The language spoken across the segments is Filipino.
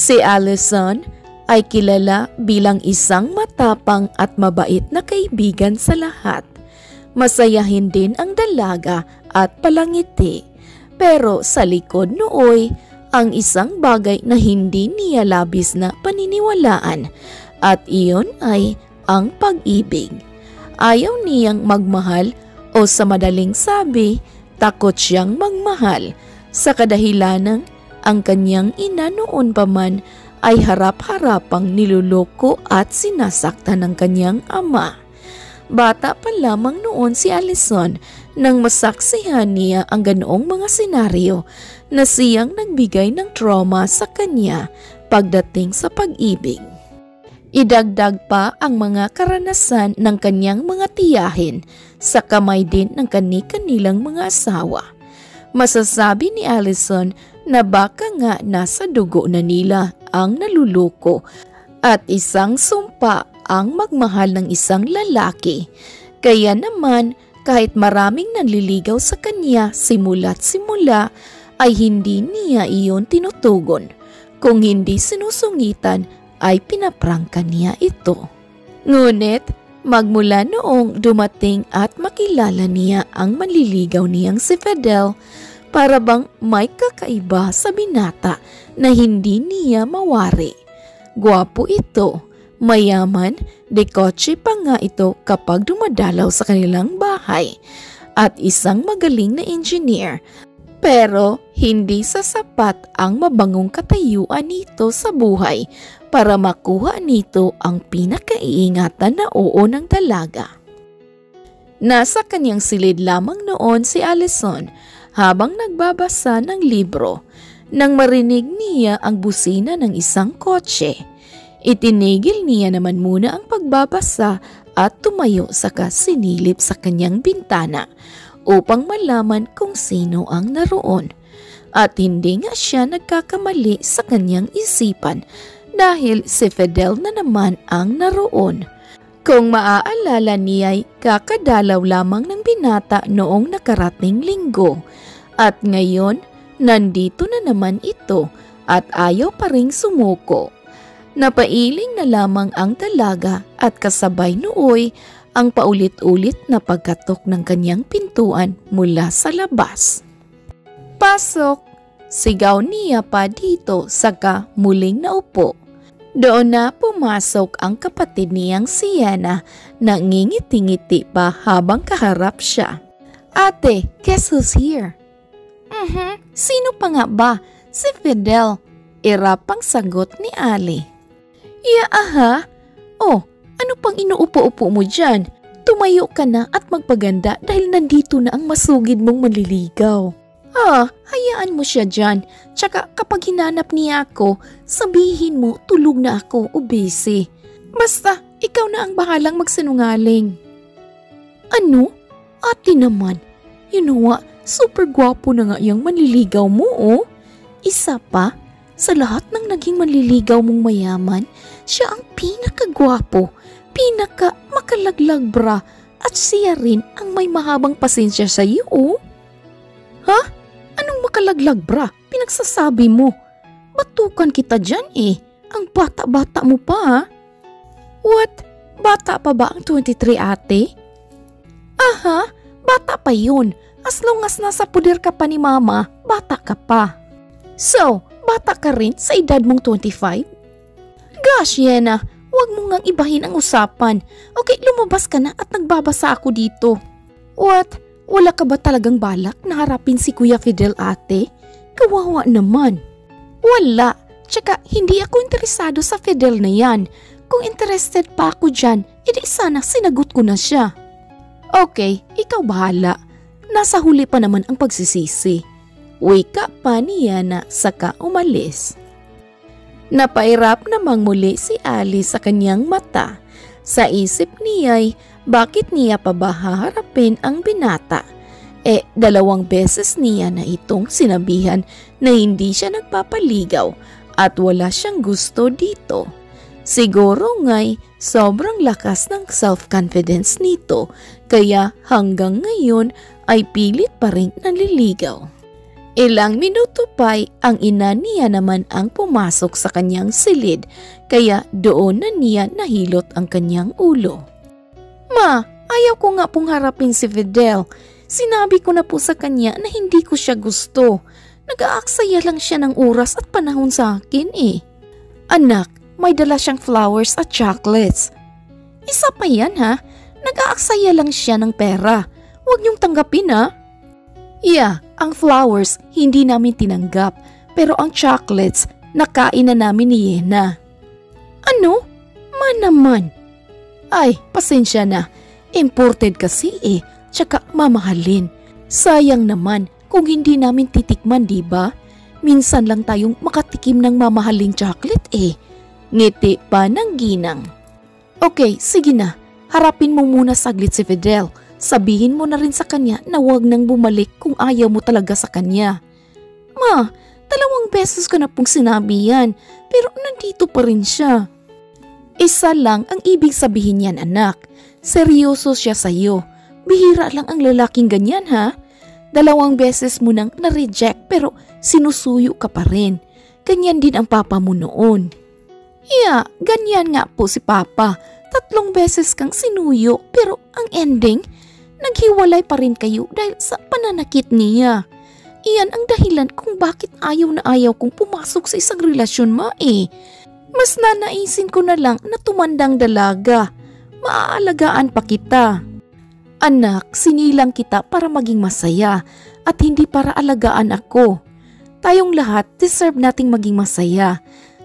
Si Allison ay kilala bilang isang matapang at mabait na kaibigan sa lahat. Masayahin din ang dalaga at palangiti. Pero sa likod nooy, ang isang bagay na hindi niya labis na paniniwalaan at iyon ay ang pag-ibig. Ayaw niyang magmahal o sa madaling sabi, takot siyang magmahal sa kadahilanang ang kanyang ina noon pa man ay harap-harapang niluloko at sinasaktan ng kanyang ama. Bata pa lamang noon si Allison nang masaksihan niya ang ganoong mga senaryo na siyang nagbigay ng trauma sa kanya pagdating sa pag-ibig. Idagdag pa ang mga karanasan ng kanyang mga tiyahin sa kamay din ng kani-kanilang mga asawa. Masasabi ni Allison na baka nga nasa dugo na nila ang naluluko at isang sumpa ang magmahal ng isang lalaki. Kaya naman kahit maraming nanliligaw sa kanya simula't simula ay hindi niya iyon tinutugon. Kung hindi sinusungitan ay pinaprangka niya ito. Ngunit magmula noong dumating at makilala niya ang manliligaw niyang si Fidel, para bang may kakaiba sa binata na hindi niya mawari. Gwapo ito, mayaman, dekotse pa nga ito kapag dumadalaw sa kanilang bahay, at isang magaling na engineer. Pero hindi sasapat ang mabangong katayuan nito sa buhay para makuha nito ang pinakaiingatan na oo ng dalaga. Nasa kanyang silid lamang noon si Allison habang nagbabasa ng libro nang marinig niya ang busina ng isang kotse. Itinigil niya naman muna ang pagbabasa at tumayo saka sinilip sa kanyang bintana upang malaman kung sino ang naroon. At hindi nga siya nagkakamali sa kanyang isipan dahil si Fidel na naman ang naroon. Kung maaalala niya'y kakadalaw lamang ng binata noong nakarating linggo. At ngayon, nandito na naman ito at ayaw pa ring sumuko. Napailing na lamang ang dalaga at kasabay nooy ang paulit-ulit na pagkatok ng kanyang pintuan mula sa labas. Pasok! Sigaw niya pa dito saka muling naupo. Doon na pumasok ang kapatid niyang si Yana na ngingiti-ngiti pa habang kaharap siya. Ate, guess who's here? Sino pa nga ba? Si Fidel. Irapang sagot ni Ali. Aha? Oh, ano pang inuupo-upo mo dyan? Tumayo ka na at magpaganda dahil nandito na ang masugid mong manliligaw. Hayaan mo siya dyan. Tsaka kapag hinanap niya ako, sabihin mo tulog na ako o busy. Basta, ikaw na ang bahalang magsinungaling. Ano? Ate naman. You know what? Super gwapo na nga yung manliligaw mo, oh. Isa pa, sa lahat ng naging manliligaw mong mayaman, siya ang pinakagwapo, pinaka-makalaglag bra, at siya rin ang may mahabang pasensya sa iyo, oh. Ha? Anong makalaglag bra? Pinagsasabi mo. Batukan kita dyan eh. Ang bata-bata mo pa, ha? What? Bata pa ba ang 23, ate? Aha, bata pa yun. As long as nasa puder ka pa ni mama, bata ka pa. So, bata ka rin sa edad mong 25? Gosh, Yena, huwag mo ngang ibahin ang usapan. Okay, lumabas ka na at nagbabasa ako dito. What? Wala ka ba talagang balak na harapin si Kuya Fidel, ate? Kawawa naman. Wala. Tsaka hindi ako interesado sa Fidel na yan. Kung interested pa ako dyan, edi sana sinagot ko na siya. Okay, ikaw bahala. Nasa huli pa naman ang pagsisisi. Wika pa ni Yana saka umalis. Napairap namang muli si Ali sa kanyang mata. Sa isip niya'y bakit niya pa ba haharapin ang binata? 2 beses niya na itong sinabihan na hindi siya nagpapaligaw at wala siyang gusto dito. Siguro nga'y sobrang lakas ng self-confidence nito kaya hanggang ngayon ay pilit pa rin nanliligaw. Ilang minuto pa'y ang ina niya naman ang pumasok sa kanyang silid kaya doon na niya nahilot ang kanyang ulo. Ma, ayaw ko nga pong harapin si Fidel. Sinabi ko na po sa kanya na hindi ko siya gusto. Nag-aaksaya lang siya ng oras at panahon sa akin eh. Anak, may dala siyang flowers at chocolates. Isa pa yan ha, nag-aaksaya lang siya ng pera. Huwag niyong tanggapin ha. Yeah, ang flowers hindi namin tinanggap pero ang chocolates nakain na namin ni Yena. Ano? Naman. Ay, pasensya na. Imported kasi eh, tsaka mamahalin. Sayang naman kung hindi namin titikman, diba? Minsan lang tayong makatikim ng mamahaling chocolate eh. Ngiti pa ng ginang. Okay, sige na. Harapin mo muna saglit si Fidel. Sabihin mo na rin sa kanya na huwag nang bumalik kung ayaw mo talaga sa kanya. Ma, 2 beses ko na pong sinabi yan, pero nandito pa rin siya. Isa lang ang ibig sabihin yan, anak. Seryoso siya sa'yo. Bihira lang ang lalaking ganyan ha. 2 beses mo nang na-reject pero sinusuyo ka pa rin. Ganyan din ang papa mo noon. Yeah, ganyan nga po si papa. 3 beses kang sinuyo pero ang ending, naghiwalay pa rin kayo dahil sa pananakit niya. Iyan ang dahilan kung bakit ayaw na ayaw kong pumasok sa isang relasyon, ma eh. Mas nanaisin ko na lang na tumandang dalaga. Maaalagaan pa kita. Anak, sinilang kita para maging masaya at hindi para alagaan ako. Tayong lahat deserve nating maging masaya.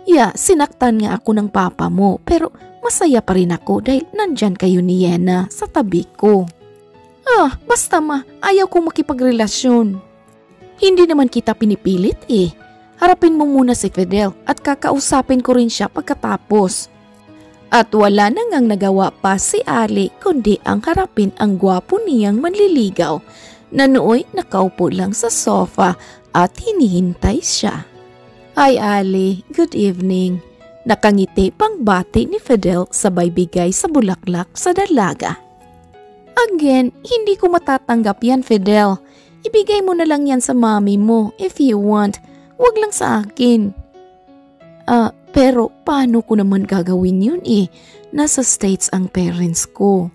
Yeah, sinaktan nga ako ng papa mo pero masaya pa rin ako dahil nandyan kayo ni Yena sa tabi ko. Basta ma, ayaw kong makipagrelasyon. Hindi naman kita pinipilit eh. Harapin mo muna si Fidel at kakausapin ko rin siya pagkatapos. At wala na ngang nagawa pa si Ali kundi ang harapin ang gwapo niyang manliligaw na nooy nakaupo lang sa sofa at hinihintay siya. Hi Ali, good evening. Nakangiti pang bati ni Fidel sabay bigay sa bulaklak sa dalaga. Again, hindi ko matatanggap yan, Fidel. Ibigay mo na lang yan sa mami mo if you want. Huwag lang sa akin. Pero paano ko naman gagawin yun eh? Nasa States ang parents ko.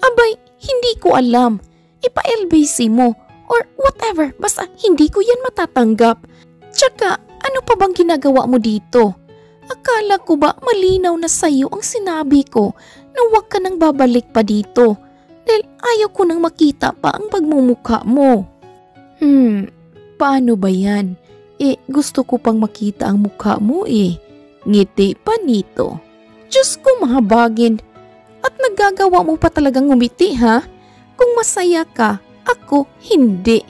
Abay, hindi ko alam. Ipa-LBC mo or whatever. Basta hindi ko yan matatanggap. Tsaka, ano pa bang ginagawa mo dito? Akala ko ba malinaw na sa'yo ang sinabi ko na huwag ka nang babalik pa dito dahil ayaw ko nang makita pa ang pagmumukha mo. Paano ba yan? Gusto ko pang makita ang mukha mo eh. Ngiti pa nito. Diyos ko mahabagin. At naggagawa mo pa talagang ngumiti ha? Kung masaya ka, ako hindi.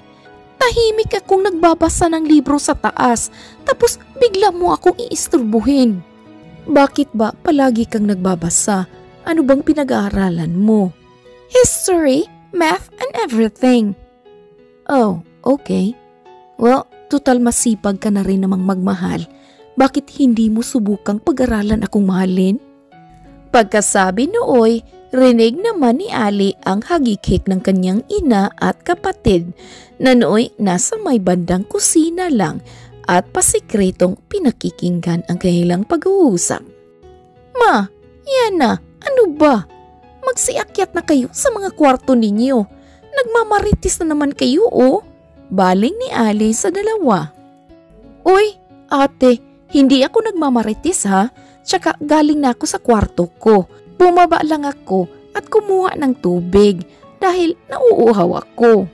Tahimik akong nagbabasa ng libro sa taas tapos bigla mo akong iisturbuhin. Bakit ba palagi kang nagbabasa? Ano bang pinag-aaralan mo? History, math, and everything. Oh, okay. Well, total masipag ka na rin namang magmahal. Bakit hindi mo subukang pag-aralan akong mahalin? Pagkasabi nooy, rinig naman ni Ali ang hagikik ng kanyang ina at kapatid na nooy nasa may bandang kusina lang at pasikretong pinakikinggan ang kanilang pag-uusap. Ma, yan na, ano ba? Magsiakyat na kayo sa mga kwarto ninyo. Nagmamaritis na naman kayo oh. Baling ni Ali sa dalawa. Uy, ate, hindi ako nagmamaritis ha. Tsaka galing na ako sa kwarto ko. Bumaba lang ako at kumuha ng tubig dahil nauuhaw ako.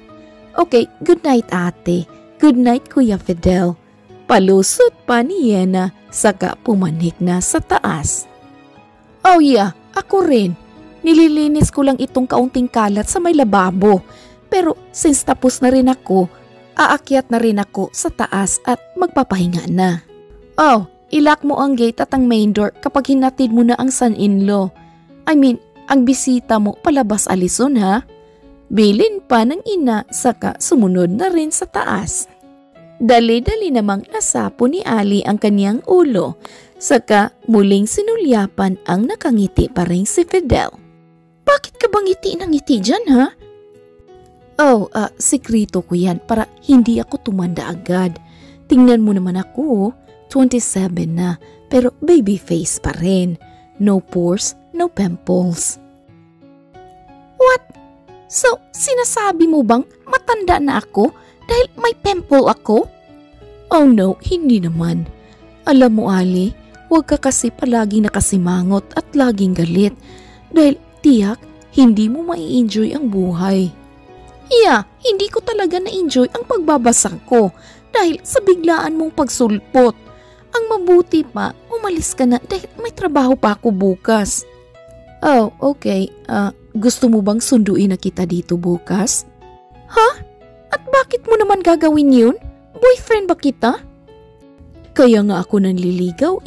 Okay, good night ate. Good night Kuya Fidel. Palusot pa ni Yena saka pumanik na sa taas. Oh yeah, ako rin. Nililinis ko lang itong kaunting kalat sa may lababo. Pero since tapos na rin ako, aakyat na rin ako sa taas at magpapahinga na. Oh, ilock mo ang gate at ang main door kapag hinatid mo na ang son-in-law. I mean, ang bisita mo palabas alison ha? Bilin pa ng ina saka sumunod na rin sa taas. Dali-dali namang nasapo ni Ali ang kanyang ulo saka muling sinulyapan ang nakangiti pa rin si Fidel. Bakit ka bang ngiti ng ngiti dyan ha? Oh, sikreto ko yan para hindi ako tumanda agad. Tingnan mo naman ako, 27 na, pero baby face pa rin. No pores, no pimples. What? So, sinasabi mo bang matanda na ako dahil may pimple ako? Oh no, hindi naman. Alam mo Ali, huwag ka kasi palaging nakasimangot at laging galit dahil tiyak hindi mo mai-enjoy ang buhay. Yeah, hindi ko talaga na-enjoy ang pagbabasa ko dahil sa biglaan mong pagsulpot. Ang mabuti pa, umalis ka na dahil may trabaho pa ako bukas. Oh, okay. Gusto mo bang sunduin na kita dito bukas? Ha? At bakit mo naman gagawin yun? Boyfriend ba kita? Kaya nga ako nanliligaw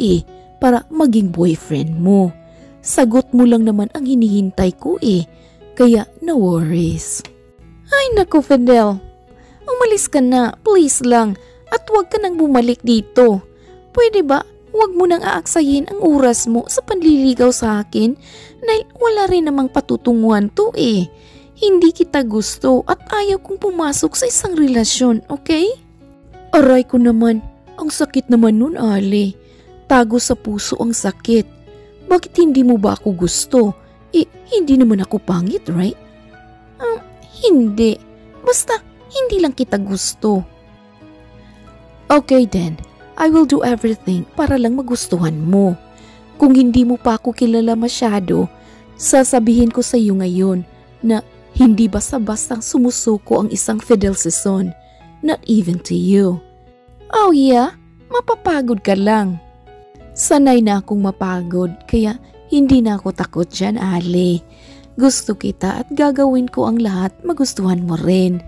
para maging boyfriend mo. Sagot mo lang naman ang hinihintay ko kaya no worries. Ay naku Fidel, umalis ka na, please lang, at huwag ka nang bumalik dito. Pwede ba, huwag mo nang aaksayin ang oras mo sa panliligaw sa akin dahil wala rin namang patutunguhan to Hindi kita gusto at ayaw kong pumasok sa isang relasyon, okay? Aray ko naman, ang sakit naman nun Ali. Tago sa puso ang sakit. Bakit hindi mo ba ako gusto? Hindi naman ako pangit, right? Hindi. Basta, hindi lang kita gusto. Okay then, I will do everything para lang magustuhan mo. Kung hindi mo pa ako kilala masyado, sasabihin ko sa iyo ngayon na hindi basta-bastang sumusuko ang isang Fidel Sison. Not even to you. Oh yeah? Mapapagod ka lang. Sanay na akong mapagod kaya hindi na ako takot dyan, Ali. Gusto kita at gagawin ko ang lahat magustuhan mo rin.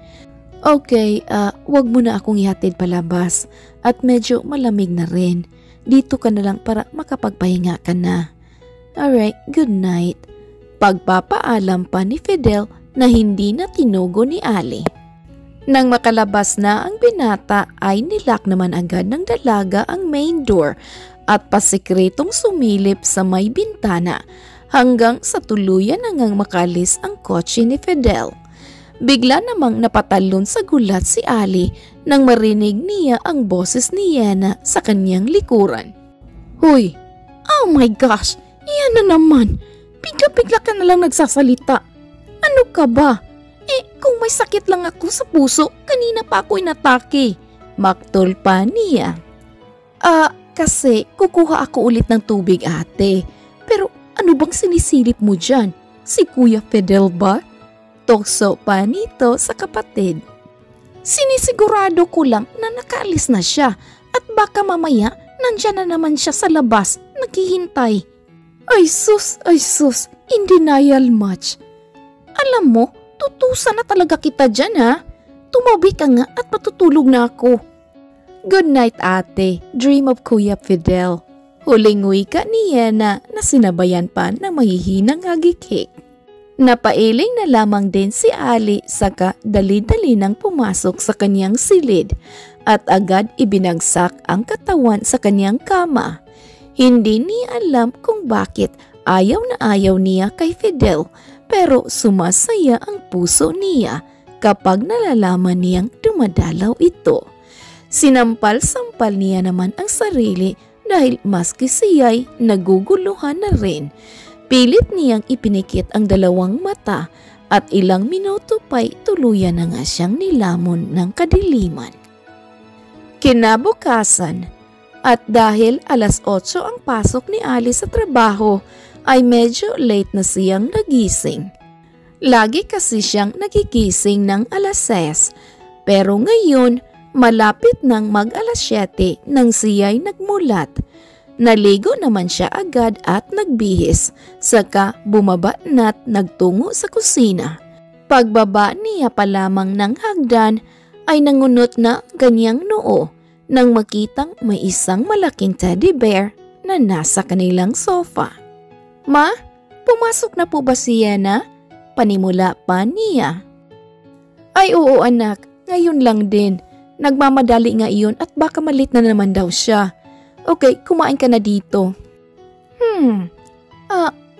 Okay, wag mo na akong ihatid palabas at medyo malamig na rin. Dito ka na lang para makapagpahinga ka na. Alright, good night. Pagpapaalam pa ni Fidel na hindi na tinugo ni Ali. Nang makalabas na ang binata ay nilock naman agad ng dalaga ang main door at pasikretong sumilip sa may bintana hanggang sa tuluyan hanggang makalis ang kotse ni Fidel. Bigla namang napatalon sa gulat si Ali nang marinig niya ang boses ni Yena sa kanyang likuran. Hoy! Oh my gosh! Yan na naman! Bigla-bigla ka na lang nagsasalita. Ano ka ba? Kung may sakit lang ako sa puso, kanina pa ako inatake. Maktol pa niya. Kasi kukuha ako ulit ng tubig ate. Pero ano bang sinisilip mo dyan? Si Kuya Fidel ba? Tokso pa nito sa kapatid. Sinisigurado ko lang na nakaalis na siya at baka mamaya nandyan na naman siya sa labas, naghihintay. Ay sus, in denial much. Alam mo, tutusan na talaga kita dyan ha. Tumabi ka nga at matutulog na ako. Good night ate, dream of Kuya Fidel. Huling wika ni Yena na sinabayan pa ng mahihinang hagikik. Napailing na lamang din si Ali saka dali-dali nang pumasok sa kanyang silid at agad ibinagsak ang katawan sa kanyang kama. Hindi niya alam kung bakit ayaw na ayaw niya kay Fidel pero sumasaya ang puso niya kapag nalalaman niyang dumadalaw ito. Sinampal-sampal niya naman ang sarili dahil maski siya'y naguguluhan na rin. Pilit niyang ipinikit ang dalawang mata at ilang minuto pa'y tuluyan na nga siyang nilamon ng kadiliman. Kinabukasan, at dahil alas 8 ang pasok ni Ali sa trabaho, ay medyo late na siyang nagising. Lagi kasi siyang nagigising ng alas 6, pero ngayon malapit nang mag-alas 7 nang siya'y nagmulat. Naligo naman siya agad at nagbihis, saka bumaba na't nagtungo sa kusina. Pagbaba niya pa lamang ng hagdan ay nangunot na ganyang noo nang makitang may isang malaking teddy bear na nasa kanilang sofa. Ma, pumasok na po ba si Yena? Panimula pa niya. Ay oo anak, ngayon lang din. Nagmamadali nga iyon at baka malit na naman daw siya. Okay, kumain ka na dito.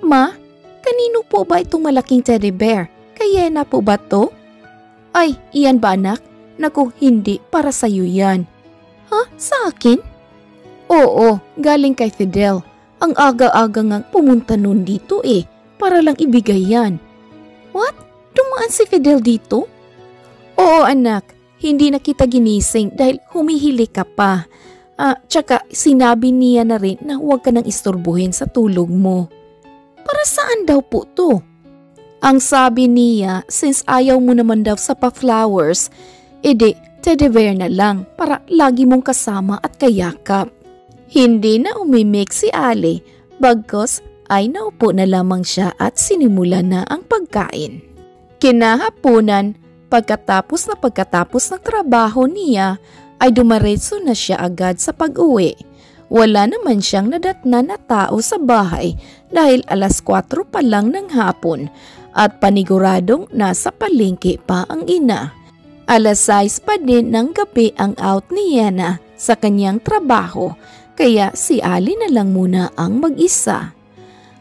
Ma, kanino po ba itong malaking teddy bear? Kay Yena po ba to? Ay, iyan ba anak? Naku, hindi, para sa'yo yan. Ha? Sa akin? Oo, galing kay Fidel. Ang aga-aga ngang pumunta nun dito para lang ibigay yan. What? Dumaan si Fidel dito? Oo anak, hindi na kita ginising dahil humihili ka pa. Tsaka sinabi niya na rin na huwag ka nang istorbuhin sa tulog mo. Para saan daw po to? Ang sabi niya, since ayaw mo naman daw sa pa-flowers, edi teddy bear na lang para lagi mong kasama at kayakap. Hindi na umimik si Ali, bagkos ay naupo na lamang siya at sinimula na ang pagkain. Kinahaponan, pagkatapos ng trabaho niya, ay dumaretso na siya agad sa pag-uwi. Wala naman siyang nadatnan na tao sa bahay dahil 4:00 pa lang ng hapon at paniguradong nasa palengke pa ang ina. 6:00 pa din ng gabi ang out ni Yana sa kanyang trabaho kaya si Ali na lang muna ang mag-isa.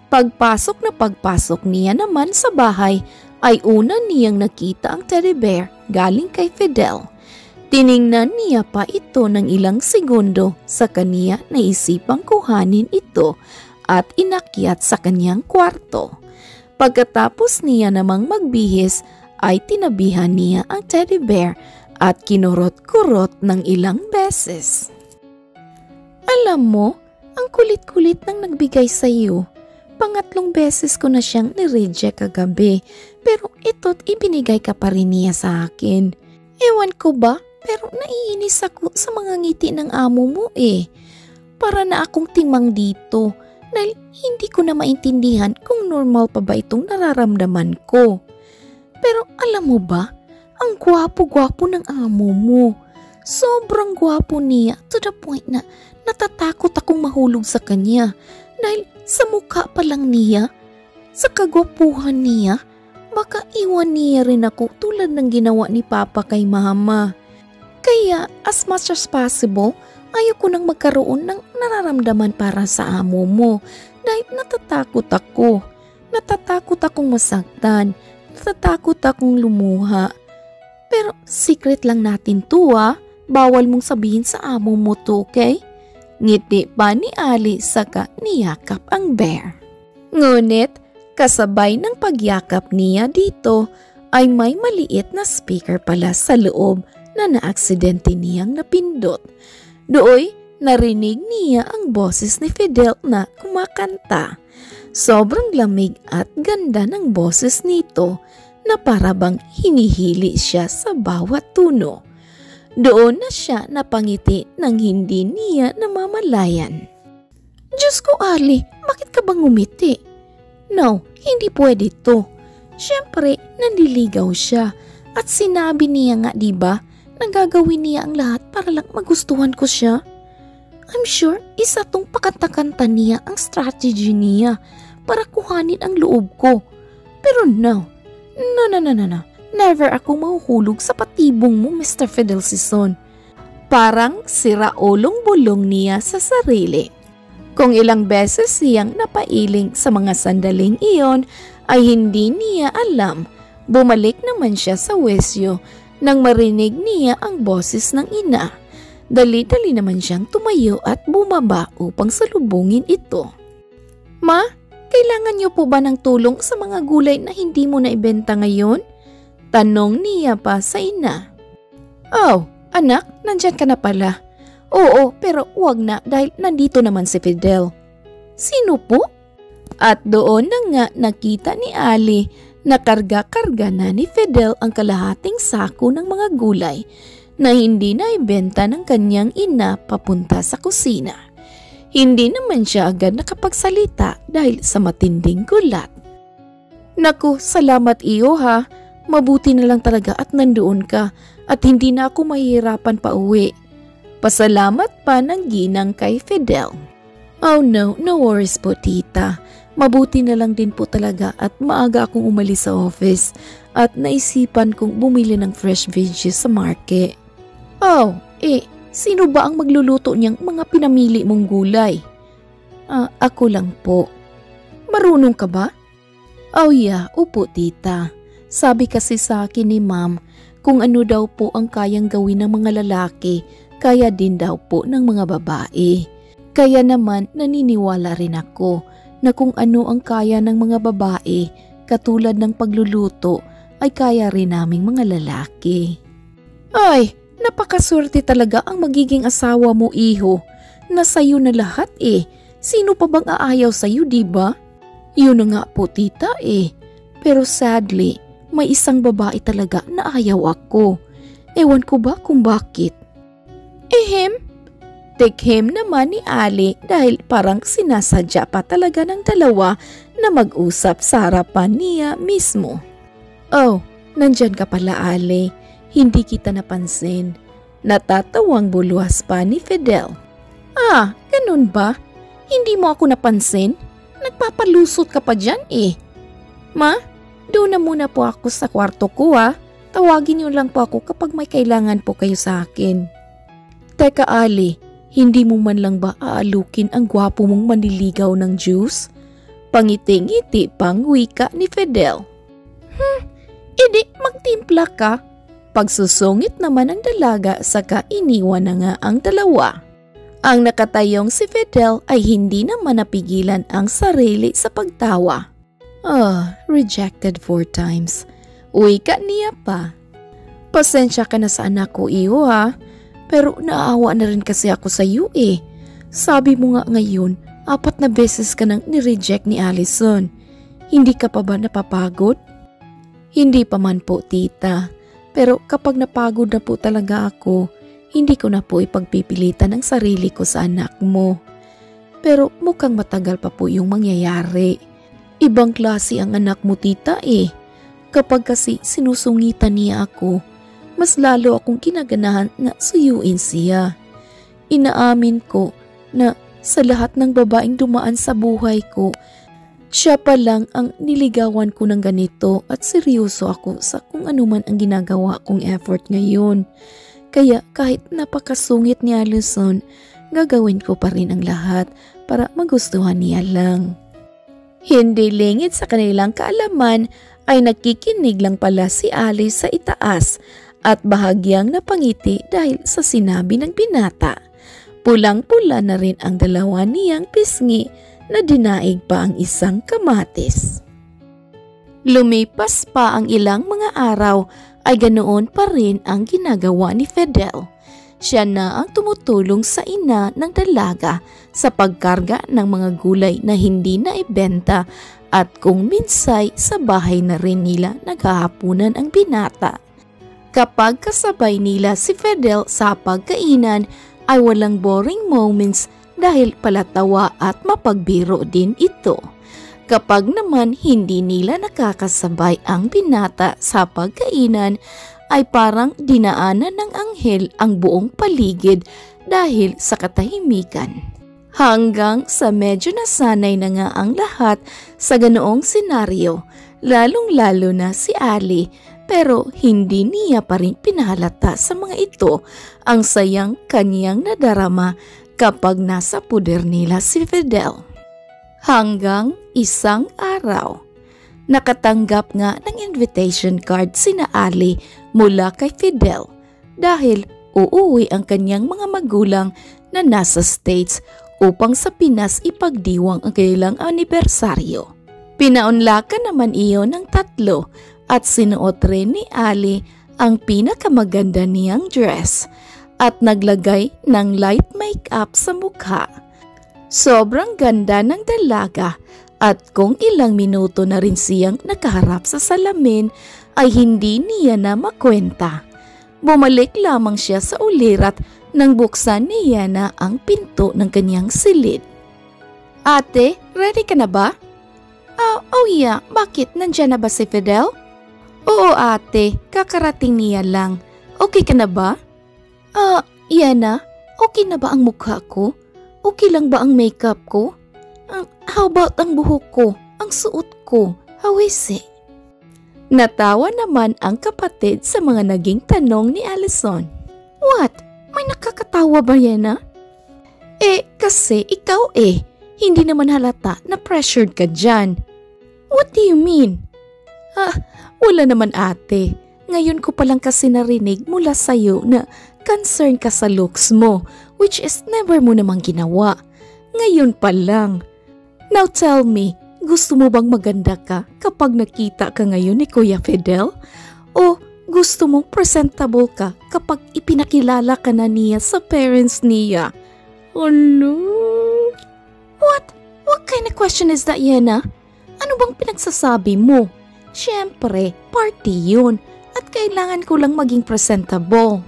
Pagpasok niya naman sa bahay ay una niyang nakita ang teddy bear galing kay Fidel. Tiningnan niya pa ito ng ilang segundo sa kaniya naisipang kuhanin ito at inakyat sa kanyang kwarto. Pagkatapos niya namang magbihis ay tinabihan niya ang teddy bear at kinurot-kurot ng ilang beses. Alam mo, ang kulit-kulit nang nagbigay sa iyo. Pangatlong beses ko na siyang nireject kagabi pero ito't ibinigay ka pa rin niya sa akin. Ewan ko ba? Pero naiinis ako sa mga ngiti ng amo mo Para na akong timang dito dahil hindi ko na maintindihan kung normal pa ba itong nararamdaman ko. Pero alam mo ba, ang gwapo-gwapo ng amo mo. Sobrang gwapo niya to the point na natatakot akong mahulog sa kanya dahil sa mukha pa lang niya, sa kagwapuhan niya, baka iwan niya rin ako tulad ng ginawa ni Papa kay Mama. Kaya as much as possible, ayoko nang magkaroon ng nararamdaman para sa amo mo dahil natatakot ako. Natatakot akong masaktan, natatakot akong lumuha. Pero secret lang natin to bawal mong sabihin sa amo mo to, okay? Ngiti pa ni Ali saka niyakap ang bear. Ngunit kasabay ng pagyakap niya dito ay may maliit na speaker pala sa loob na naaksidente niyang napindot. Dooy, narinig niya ang boses ni Fidel na kumakanta. Sobrang lamig at ganda ng boses nito na parabang hinihili siya sa bawat tuno. Doon na siya napangiti nang hindi niya namamalayan. Diyos ko Ali, bakit ka bang umiti? No, hindi pwede to. Siyempre, nandiligaw siya at sinabi niya nga diba na gagawin niya ang lahat para lang magustuhan ko siya. I'm sure isa tong pakanta-kanta niya ang strategy niya para kuhanin ang loob ko. Pero no. Never ako mahuhulog sa patibong mo, Mr. Fidel Sison. Parang siraolong bulong niya sa sarili. Kung ilang beses siyang napailing sa mga sandaling iyon ay hindi niya alam. Bumalik naman siya sa wesyo nang marinig niya ang boses ng ina. Dali-dali naman siyang tumayo at bumaba upang salubungin ito. Ma, kailangan niyo po ba ng tulong sa mga gulay na hindi mo na ibenta ngayon? Tanong niya pa sa ina. Oh, anak, nandyan ka na pala. Oo, pero wag na dahil nandito naman si Fidel. Sino po? At doon na nga nakita ni Ali na karga-karga na ni Fidel ang kalahating sako ng mga gulay na hindi na ibenta ng kanyang ina papunta sa kusina. Hindi naman siya agad nakapagsalita dahil sa matinding gulat. Naku, salamat iyo ha. Mabuti na lang talaga at nandoon ka at hindi na ako mahihirapan pa uwi. Pasalamat pa ng ginang kay Fidel. Oh no worries po tita. Mabuti na lang din po talaga at maaga akong umalis sa office at naisipan kong bumili ng fresh veggies sa market. Oh, sino ba ang magluluto niyang mga pinamili mong gulay? Ako lang po. Marunong ka ba? Oh yeah, upo tita. Sabi kasi sa akin ni ma'am, Kung ano daw po ang kayang gawin ng mga lalaki, kaya din daw po ng mga babae. Kaya naman naniniwala rin ako na kung ano ang kaya ng mga babae, katulad ng pagluluto, ay kaya rin naming mga lalaki. Ay, napakaswerte talaga ang magiging asawa mo, iho. Nasa'yo na lahat eh. Sino pa bang aayaw sa'yo, diba? Yun na nga po, tita eh. Pero sadly, may isang babae talaga na ayaw ako. Ewan ko ba kung bakit. Tekhem naman ni Ali dahil parang sinasadya pa talaga ng dalawa na mag-usap sa harapan niya mismo. Oh, nandyan ka pala, Ali. Hindi kita napansin. Natatawang buluhas pa ni Fidel. Ah, ganun ba? Hindi mo ako napansin? Nagpapalusot ka pa dyan eh. Ma, doon na muna po ako sa kwarto ko ah. Tawagin niyo lang po ako kapag may kailangan po kayo sa akin. Teka Ali, hindi mo man lang ba aalukin ang gwapo mong manliligaw ng juice? Pangiti-ngiti pang wika ni Fidel. Edi magtimpla ka. Pagsusungit naman ng dalaga saka iniwan na nga ang dalawa. Ang nakatayong si Fidel ay hindi naman napigilan ang sarili sa pagtawa. Rejected 4 times. Wika niya pa. Pasensya ka na sa anak ko, iho ha. Pero naawa na rin kasi ako sa iyo eh. Sabi mo nga ngayon, 4 na beses ka nang nireject ni Allison. Hindi ka pa ba napapagod? Hindi pa man po, tita. Pero kapag napagod na po talaga ako, hindi ko na po ipagpipilitan ang sarili ko sa anak mo. Pero mukhang matagal pa po yung mangyayari. Ibang klase ang anak mo, tita eh. Kapag kasi sinusungitan niya ako, mas lalo akong kinaganahan na suyuin siya. Inaamin ko na sa lahat ng babaeng dumaan sa buhay ko, siya pa lang ang niligawan ko ng ganito at seryoso ako sa kung ano man ang ginagawa kong effort ngayon. Kaya kahit napakasungit ni Allison, gagawin ko pa rin ang lahat para magustuhan niya lang. Hindi lingid sa kanilang kaalaman ay nakikinig lang pala si Alice sa itaas at bahagyang napangiti dahil sa sinabi ng binata. Pulang-pula na rin ang dalawa niyang pisngi na dinaig pa ang isang kamatis. Lumipas pa ang ilang mga araw ay ganoon pa rin ang ginagawa ni Fidel. Siya na ang tumutulong sa ina ng dalaga sa pagkarga ng mga gulay na hindi na ibenta at kung minsay sa bahay na rin nila naghahapunan ang binata. Kapag kasabay nila si Fidel sa pagkainan ay walang boring moments dahil palatawa at mapagbiro din ito. Kapag naman hindi nila nakakasabay ang binata sa pagkainan ay parang dinaanan ng anghel ang buong paligid dahil sa katahimikan. Hanggang sa medyo nasanay na nga ang lahat sa ganoong senaryo, lalong-lalo na si Ali, pero hindi niya pa rin pinahalata sa mga ito ang sayang kanyang nadarama kapag nasa puder nila si Fidel. Hanggang isang araw, nakatanggap nga ng invitation card sina Ali mula kay Fidel dahil uuwi ang kanyang mga magulang na nasa States upang sa Pinas ipagdiwang ang kanilang anibersaryo. Pinaunlakan naman iyon ng 3 at sinuot rin ni Ali ang pinakamaganda niyang dress at naglagay ng light makeup sa mukha. Sobrang ganda ng dalaga at kung ilang minuto na rin siyang nakaharap sa salamin ay hindi niya na makwenta. Bumalik lamang siya sa ulirat nang buksan niya na ang pinto ng kanyang silid. Ate, ready ka na ba? Oh yeah, bakit? Nandiyan na ba si Fidel? Oo ate, kakarating niya lang. Okay ka na ba? Yana, okay na ba ang mukha ko? Okay lang ba ang makeup ko? How about ang buhok ko? Ang suot ko? How is it? Natawa naman ang kapatid sa mga naging tanong ni Allison. What? May nakakatawa ba yan ah? Kasi ikaw hindi naman halata na pressured ka dyan. What do you mean? Wala naman ate. Ngayon ko palang kasi narinig mula sa'yo na concern ka sa looks mo, which is never mo namang ginawa. Ngayon pa lang. Now tell me, gusto mo bang maganda ka kapag nakita ka ngayon ni Kuya Fidel? O gusto mong presentable ka kapag ipinakilala ka na niya sa parents niya? Hello? What kind of question is that, Yena? Ano bang pinagsasabi mo? Siyempre, party yun at kailangan ko lang maging presentable.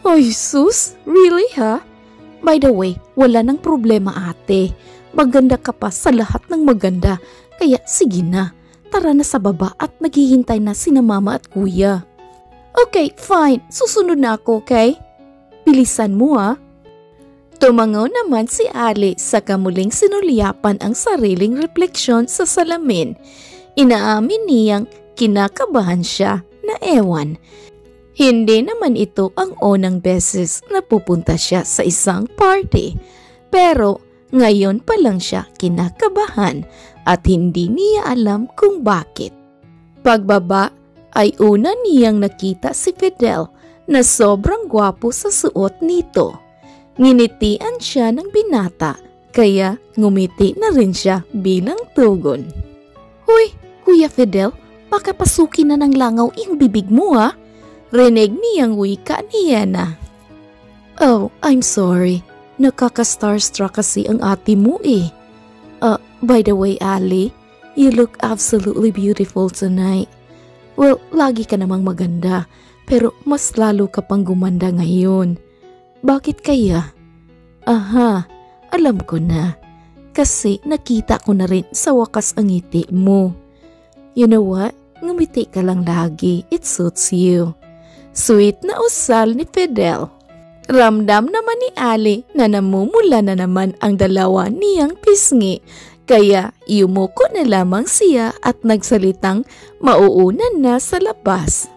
Ay sus, really ha? By the way, wala nang problema ate. Maganda ka pa sa lahat ng maganda. Kaya sige na, tara na sa baba at naghihintay na sina mama at kuya. Okay, fine. Susunod na ako, okay? Bilisan mo ha. Tumango naman si Ali sa kamuling sinulyapan ang sariling refleksyon sa salamin. Inaamin niyang kinakabahan siya na ewan. Hindi naman ito ang unang beses na pupunta siya sa isang party. Pero ngayon pa lang siya kinakabahan at hindi niya alam kung bakit. Pagbaba ay una niyang nakita si Fidel na sobrang gwapo sa suot nito. Nginitian siya ng binata kaya ngumiti na rin siya bilang tugon. Hoy, Kuya Fidel, baka pasukin na ng langaw iyong bibig mo ha? Rinig niyang wika ni Yena. Oh, I'm sorry. Nakaka-starstruck kasi ang ate mo eh. By the way, Ali, you look absolutely beautiful tonight. Well, lagi ka namang maganda, pero mas lalo ka pang gumanda ngayon. Bakit kaya? Aha, alam ko na. Kasi nakita ko na rin sa wakas ang ngiti mo. You know what? Ngumiti ka lang lagi. It suits you. Sweet na usal ni Fidel. Ramdam naman ni Ali na namumula na naman ang dalawa niyang pisngi. Kaya yumuko na lamang siya at nagsalitang mauunan na sa labas.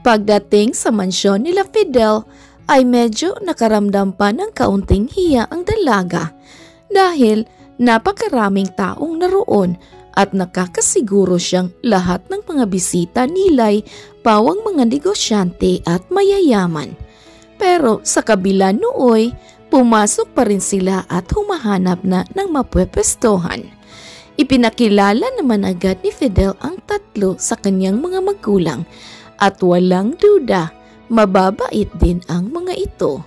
Pagdating sa mansyon nila Fidel ay medyo nakaramdam pa ng kaunting hiya ang dalaga dahil napakaraming taong naroon at nakakasiguro siyang lahat ng mga bisita nila'y pawang mga negosyante at mayayaman. Pero sa kabila nooy, pumasok pa rin sila at humahanap na ng mapwepestohan. Ipinakilala naman agad ni Fidel ang tatlo sa kanyang mga magulang at walang duda, mababait din ang mga ito.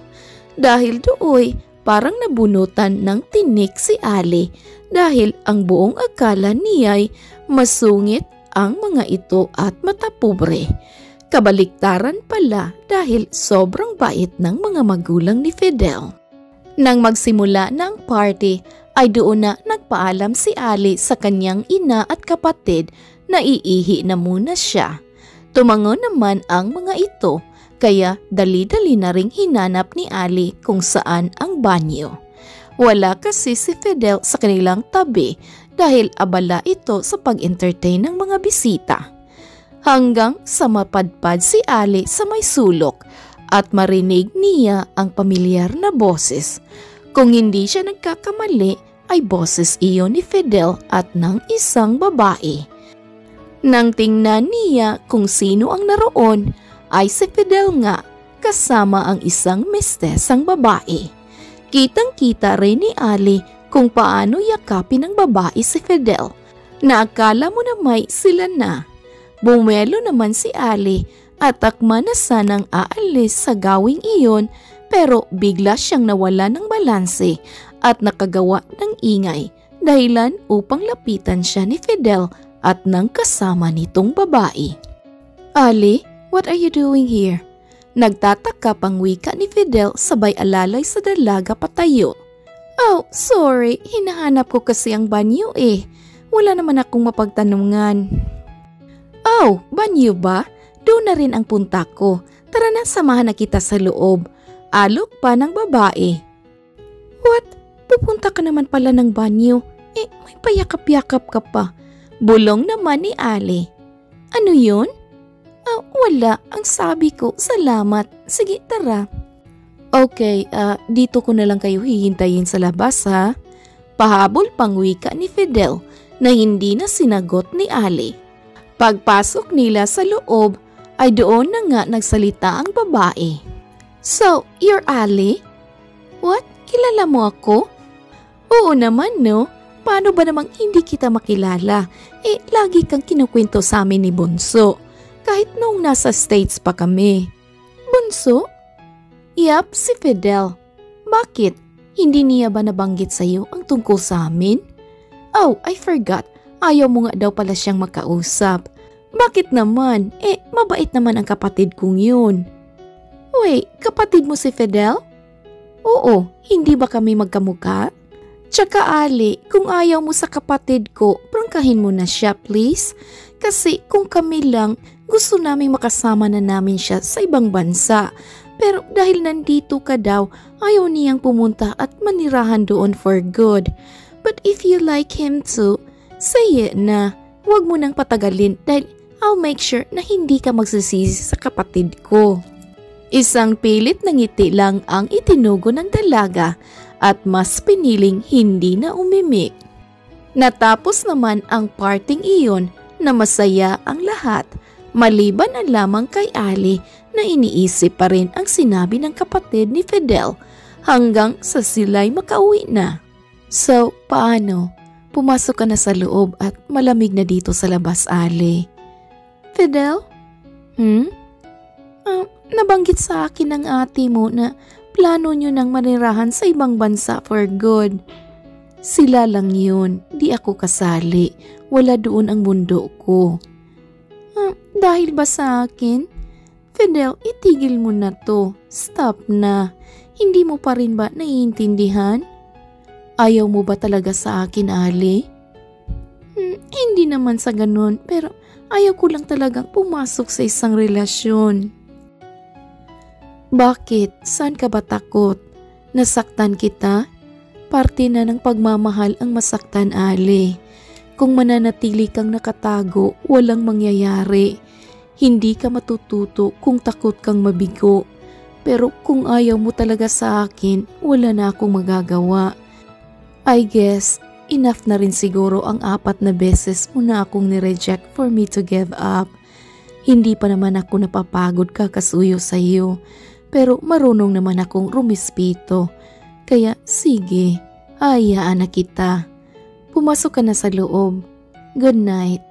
Dahil dooy, parang nabunutan ng tinik si Ali dahil ang buong akala niya'y masungit ang mga ito at matapobre. Kabaliktaran pala dahil sobrang bait ng mga magulang ni Fidel. Nang magsimula ng party ay doon na nagpaalam si Ali sa kanyang ina at kapatid na iihi na muna siya. Tumango naman ang mga ito kaya dali-dali na ring hinanap ni Ali kung saan ang banyo. Wala kasi si Fidel sa kanilang tabi dahil abala ito sa pag-entertain ng mga bisita. Hanggang sa mapadpad si Ali sa may sulok at marinig niya ang pamilyar na boses. Kung hindi siya nagkakamali ay boses iyon ni Fidel at ng isang babae. Nang tingnan niya kung sino ang naroon ay si Fidel nga kasama ang isang mestesang babae. Kitang-kita rin ni Ali kung paano yakapin ng babae si Fidel na akala mo na may sila na. Bumelo naman si Ali at akma na sanang aalis sa gawing iyon pero bigla siyang nawala ng balanse at nakagawa ng ingay dahilan upang lapitan siya ni Fidel at ng kasama nitong babae. Ali, what are you doing here? Nagtataka pang wika ni Fidel sabay alalay sa dalaga patayo. Oh, sorry, hinahanap ko kasi ang banyo eh. Wala naman akong mapagtanungan. Oh, banyo ba? Doon na rin ang punta ko. Tara na, samahan na kita sa loob. Alok pa ng babae. What? Pupunta ka naman pala ng banyo. Eh, may payakap-yakap ka pa. Bulong naman ni Ali. Ano yun? Wala. Ang sabi ko, salamat. Sige, tara. Okay, dito ko na lang kayo hihintayin sa labas ha. Pahabol pang wika ni Fidel na hindi na sinagot ni Ali. Pagpasok nila sa loob ay doon na nga nagsalita ang babae. So, you're Ali? What? Kilala mo ako? Oo naman no. Paano ba namang hindi kita makilala? Lagi kang kinukwento sa amin ni Bunso. Kahit noong nasa States pa kami. Bunso? Yap, si Fidel. Bakit? Hindi niya ba nabanggit sa'yo ang tungkol sa amin? Oh, I forgot. Ayaw mo nga daw pala siyang makausap. Bakit naman? Mabait naman ang kapatid kong yun. Wait, kapatid mo si Fidel? Oo, hindi ba kami magkamukha? Tsaka Ali, kung ayaw mo sa kapatid ko, prangkahin mo na siya please. Kasi kung kami lang, gusto namin makasama na namin siya sa ibang bansa. Pero dahil nandito ka daw, ayaw niyang pumunta at manirahan doon for good. But if you like him too, say it na. Huwag mo nang patagalin dahil I'll make sure na hindi ka magsisisi sa kapatid ko. Isang pilit na ngiti lang ang itinugo ng dalaga at mas piniling hindi na umimik. Natapos naman ang parting iyon na masaya ang lahat, maliban na lamang kay Ali na iniisip pa rin ang sinabi ng kapatid ni Fidel hanggang sa sila'y makauwi na. So, paano? Pumasok ka na sa loob at malamig na dito sa labas, Ali. Fidel? Nabanggit sa akin ng ate mo na plano nyo nang manirahan sa ibang bansa for good. Sila lang yun, di ako kasali. Wala doon ang mundo ko. Dahil ba sa akin? Fidel, itigil mo na to. Stop na. Hindi mo pa rin ba naiintindihan? Ayaw mo ba talaga sa akin, Ali? Hindi naman sa ganun, pero ayaw ko lang talagang pumasok sa isang relasyon. Bakit? Saan ka ba takot? Nasaktan kita? Parte na ng pagmamahal ang masaktan, Ali. Kung mananatili kang nakatago, walang mangyayari. Hindi ka matututo kung takot kang mabigo. Pero kung ayaw mo talaga sa akin, wala na akong magagawa. I guess, enough na rin siguro ang 4 na beses mo na akong nireject for me to give up. Hindi pa naman ako napapagod kakasuyo sa iyo. Pero marunong naman akong rumispito. Kaya sige, hayaan na kita. Pumasok ka na sa loob. Good night.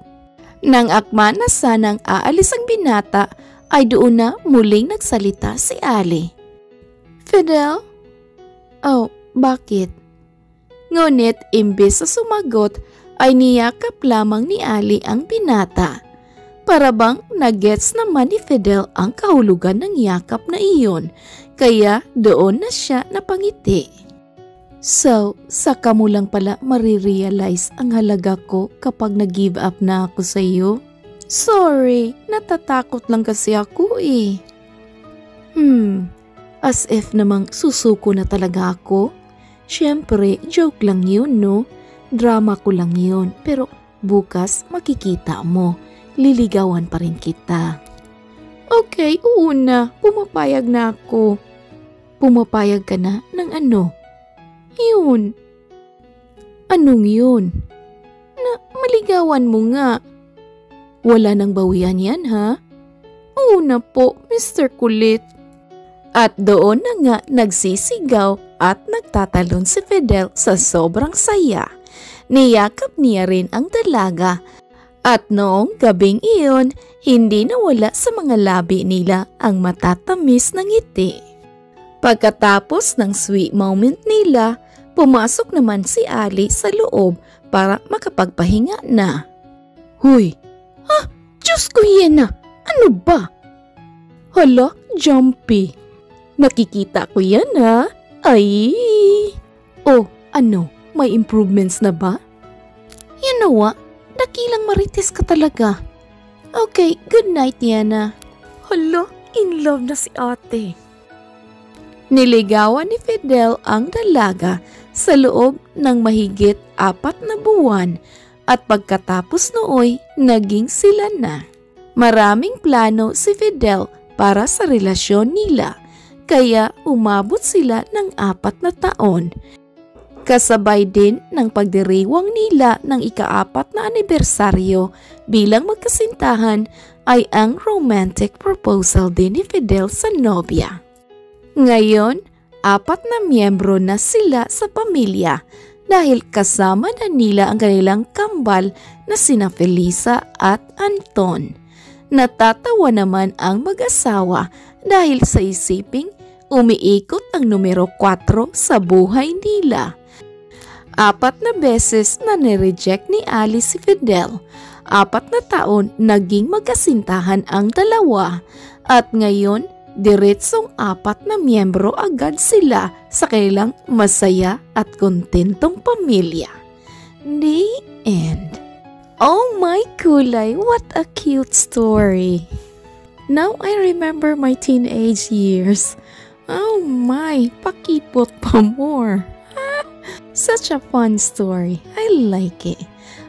Nang akma na sanang aalis ang binata, ay doon na muling nagsalita si Ali. Fidel? Oh, bakit? Ngunit imbes sa sumagot, ay niyakap lamang ni Ali ang binata. Para bang nagets naman ni Fidel ang kahulugan ng yakap na iyon, kaya doon na siya napangiti. So, saka mo lang pala marirealize ang halaga ko kapag nag-give up na ako sa iyo? Sorry, natatakot lang kasi ako eh. As if namang susuko na talaga ako. Siyempre, joke lang yun no? Drama ko lang yun, pero bukas makikita mo. Liligawan pa rin kita. Okay, oo na. Pumapayag na ako. Pumapayag ka na ng ano? Yun. Anong yun? Na maligawan mo nga. Wala nang bawian yan ha? Oo na po, Mr. Kulit. At doon na nga nagsisigaw at nagtatalon si Fidel sa sobrang saya. Niyakap niya rin ang dalaga. At noong gabing iyon, hindi nawala sa mga labi nila ang matatamis na ngiti. Pagkatapos ng sweet moment nila, pumasok naman si Ali sa loob para makapagpahinga na. Huy! Diyos ko yan na! Ano ba? Hala, Jumpy! Nakikita ko yan ha? Ay! Oh, ano? May improvements na ba? You know what? Dakilang marites ka talaga. Okay, good night, Yana. Hala, in love na si ate. Niligawan ni Fidel ang dalaga sa loob ng mahigit 4 na buwan at pagkatapos nooy, naging sila na. Maraming plano si Fidel para sa relasyon nila, kaya umabot sila ng 4 na taon. Kasabay din ng pagdiriwang nila ng ika-4 na anibersaryo bilang magkasintahan ay ang romantic proposal din ni Fidel sa nobya. Ngayon, 4 na miyembro na sila sa pamilya dahil kasama na nila ang kanilang kambal na sina Felisa at Anton. Natatawa naman ang mag-asawa dahil sa isiping umiikot ang numero 4 sa buhay nila. 4 na beses na nireject ni Alice si Fidel. 4 na taon naging magkasintahan ang dalawa at ngayon diretsong 4 na miyembro agad sila sa kanilang masaya at kontentong pamilya. The end. Oh my kulay, what a cute story. Now I remember my teenage years. Oh my, pakipot pa more. Such a fun story. I like it.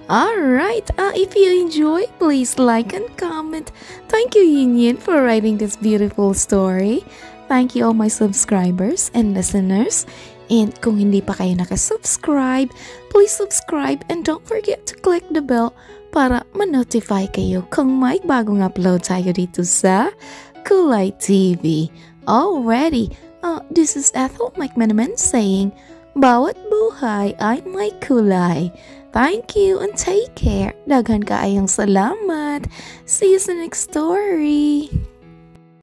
Alright, if you enjoy, please like and comment. Thank you, Yin for writing this beautiful story. Thank you all my subscribers and listeners. And kung hindi pa kayo nakasubscribe, please subscribe and don't forget to click the bell para ma-notify kayo kung may bagong upload tayo dito sa Kulay TV. Already, this is Ethel McManaman saying, bawat buhay ay may kulay. Thank you and take care. Daghan kaayong salamat. See you sa next story.